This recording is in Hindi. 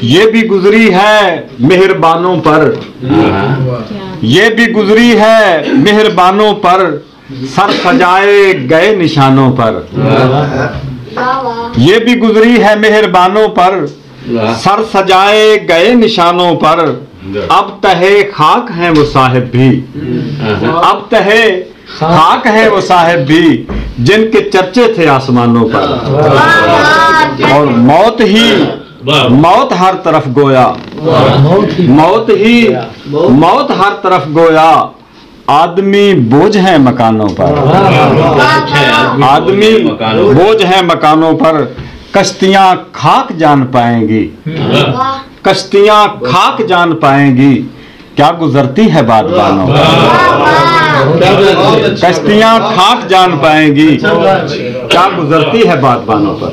ये भी गुजरी है मेहरबानों पर, ये भी गुजरी है मेहरबानों पर, सर सजाए गए निशानों पर। ये भी गुजरी है मेहरबानों पर, सर सजाए गए निशानों पर। अब तहे खाक हैं वो साहिब भी, अब तहे खाक है वो साहिब भी, जिनके चर्चे थे आसमानों पर। और मौत हर तरफ गोया, मौत हर तरफ गोया। आदमी बोझ है मकानों पर, आदमी बोझ है मकानों पर। कश्तियां खाक जान पाएंगी, कश्तियां खाक जान पाएंगी, क्या गुजरती है बादबानों पर। कश्तियां खाक जान पाएंगी, क्या गुजरती है बादबानों पर।